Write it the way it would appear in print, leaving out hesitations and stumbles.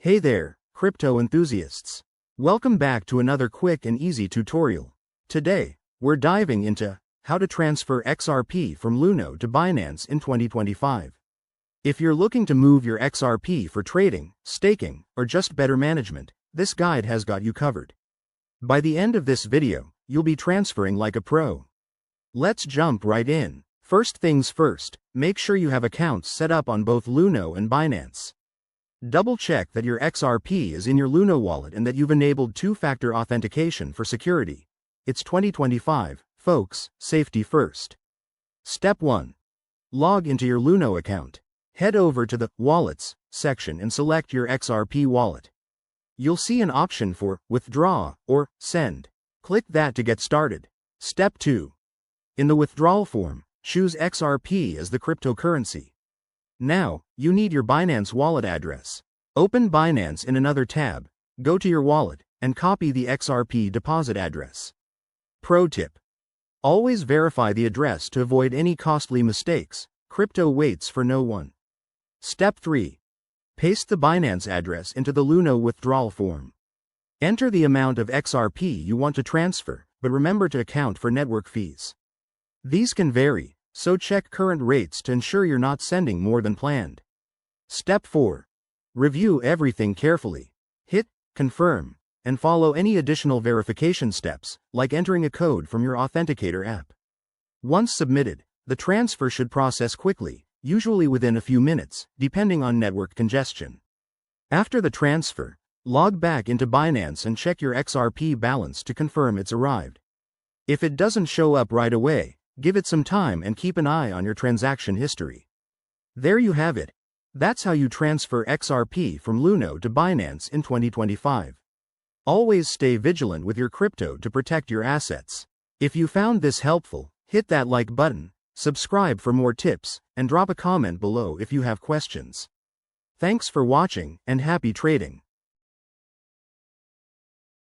Hey there, crypto enthusiasts. Welcome back to another quick and easy tutorial. Today, we're diving into how to transfer XRP from Luno to Binance in 2025. If you're looking to move your XRP for trading, staking, or just better management, this guide has got you covered. By the end of this video, you'll be transferring like a pro. Let's jump right in. First things first, make sure you have accounts set up on both Luno and Binance. Double-check that your XRP is in your Luno wallet and that you've enabled two-factor authentication for security. It's 2025, folks, safety first. Step 1. Log into your Luno account. Head over to the Wallets section and select your XRP wallet. You'll see an option for Withdraw or Send. Click that to get started. Step 2. In the withdrawal form, choose XRP as the cryptocurrency. Now, you need your Binance wallet address. Open Binance in another tab, go to your wallet, and copy the XRP deposit address. Pro tip: always verify the address to avoid any costly mistakes. Crypto waits for no one. Step 3. Paste the Binance address into the Luno withdrawal form. Enter the amount of XRP you want to transfer, but remember to account for network fees. These can vary, so check current rates to ensure you're not sending more than planned. Step 4. Review everything carefully. Hit Confirm, and follow any additional verification steps, like entering a code from your Authenticator app. Once submitted, the transfer should process quickly, usually within a few minutes, depending on network congestion. After the transfer, log back into Binance and check your XRP balance to confirm it's arrived. If it doesn't show up right away, give it some time and keep an eye on your transaction history. There you have it. That's how you transfer XRP from Luno to Binance in 2025. Always stay vigilant with your crypto to protect your assets. If you found this helpful, hit that like button, subscribe for more tips, and drop a comment below if you have questions. Thanks for watching, and happy trading.